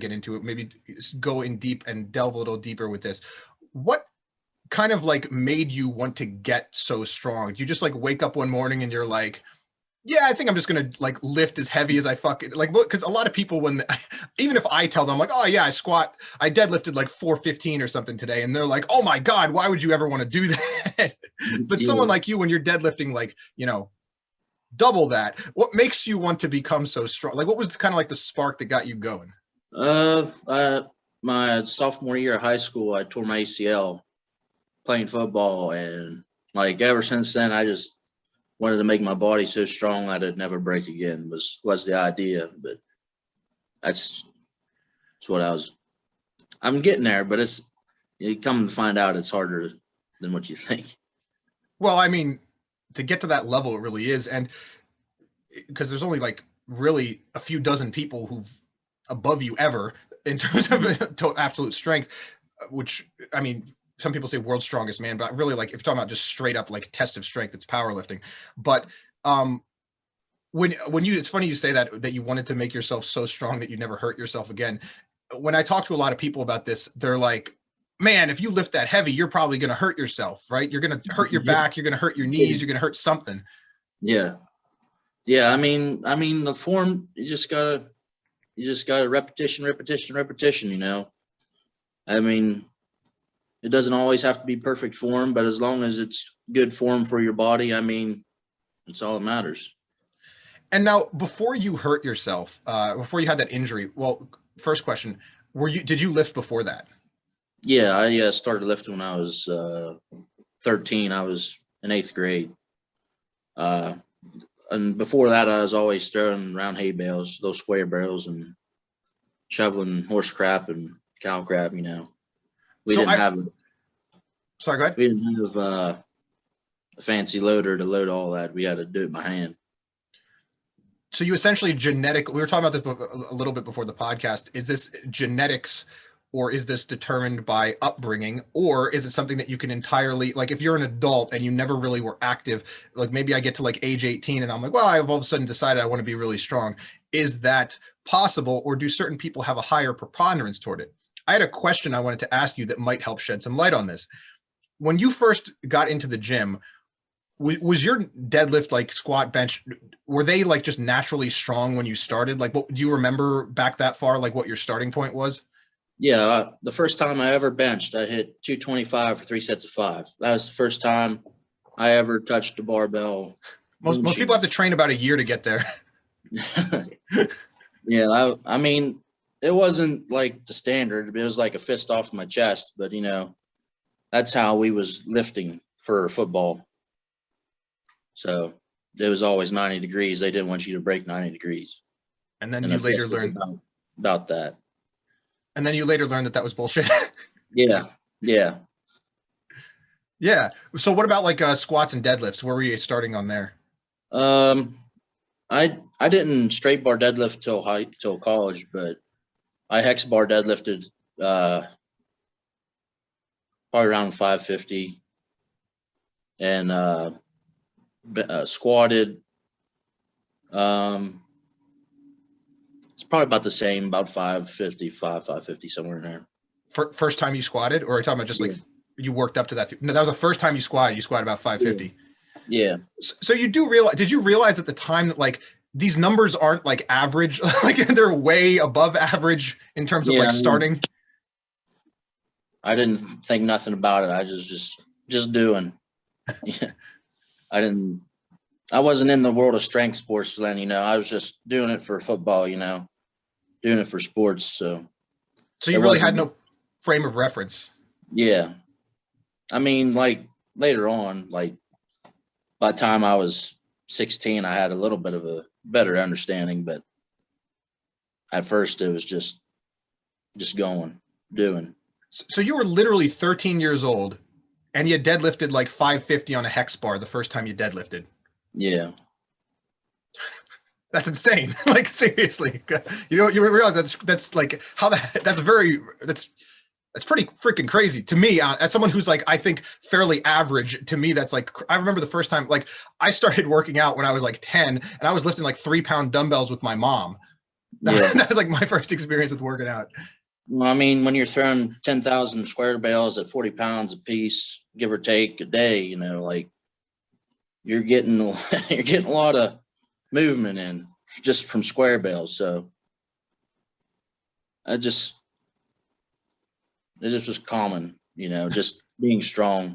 get into it, maybe go in deep and delve a little deeper with this. What kind of like made you want to get so strong? Did you just like wake up one morning and you're like, yeah, I think I'm just gonna like lift as heavy as I fucking like, because a lot of people even if I tell them like, oh yeah, I deadlifted like 415 or something today, and they're like, oh my God, why would you ever want to do that? But someone like you, when you're deadlifting like, double that, what makes you want to become so strong? Like, what was kind of like the spark that got you going? My sophomore year of high school, I tore my ACL playing football, and like ever since then, I just wanted to make my body so strong that it'd never break again. Was the idea, but that's what I'm getting there, but you come to find out it's harder than what you think. Well, I mean, to get to that level, it really is. And because there's only like really a few dozen people who've above you ever in terms of absolute strength, which, I mean, some people say world's strongest man, but really, like, if you're talking about just straight up like test of strength, it's powerlifting. But it's funny you say that you wanted to make yourself so strong that you never hurt yourself again. When I talk to a lot of people about this, they're like, man, if you lift that heavy, you're probably going to hurt yourself, right? You're going to hurt your back. You're going to hurt your knees. You're going to hurt something. Yeah. I mean, the form, you just gotta repetition. I mean, it doesn't always have to be perfect form, but as long as it's good form for your body, I mean, it's all that matters. And now, before you hurt yourself, before you had that injury, well, first question, did you lift before that? Yeah, I started lifting when I was 13. I was in 8th grade. And before that, I was always throwing around hay bales, those square barrels, and shoveling horse crap and cow crap, We didn't have Sorry, go ahead. We didn't have a fancy loader to load all that. We had to do it by hand. So you essentially we were talking about this a little bit before the podcast. Is this genetics, or is this determined by upbringing, or is it something that you can entirely, like, if you're an adult and you never really were active, like maybe I get to like age 18 and I'm like, well, I've all of a sudden decided I want to be really strong. Is that possible, or do certain people have a higher preponderance toward it? I had a question I wanted to ask you that might help shed some light on this. When you first got into the gym, was your deadlift, like squat, bench, were they like just naturally strong when you started? Like, what do you remember back that far, like what your starting point was? Yeah, the first time I ever benched, I hit 225 for 3 sets of 5. That was the first time I ever touched a barbell. Most people have to train about a year to get there. Yeah, I mean, it wasn't like the standard. It was like a fist off my chest, but that's how we was lifting for football. So it was always 90 degrees. They didn't want you to break 90 degrees. And then you later learned about that. And then you later learned that was bullshit. Yeah. So what about like squats and deadlifts? Where were you starting on there? I didn't straight bar deadlift till college, but I hex bar deadlifted probably around 550, and squatted. It's probably about the same, about 550, somewhere in there. First time you squatted, or are you talking about just like you worked up to that? No, that was the first time you squatted. You squatted about 550. Yeah. So you do realize? Did you realize at the time that like these numbers aren't like average? Like they're way above average in terms of like starting. I didn't think nothing about it. I just doing. Yeah. I wasn't in the world of strength sports then, I was just doing it for football, doing it for sports. So you really had no frame of reference. Yeah. I mean, like later on, like by the time I was 16, I had a little bit of a better understanding, but at first it was just doing. So you were literally 13 years old and you deadlifted like 550 on a hex bar the first time you deadlifted. Yeah. That's insane. Like seriously, you realize that's like that's pretty freaking crazy to me. As someone who's like, I think fairly average, to me, that's like, I remember the first time, like I started working out when I was like 10 and I was lifting like 3-pound dumbbells with my mom. Yeah. That was like my first experience with working out. Well, I mean, when you're throwing 10,000 square bales at 40 pounds a piece, give or take a day, you know, like you're getting you're getting a lot of movement in just from square bales. So it just was common, you know, just being strong.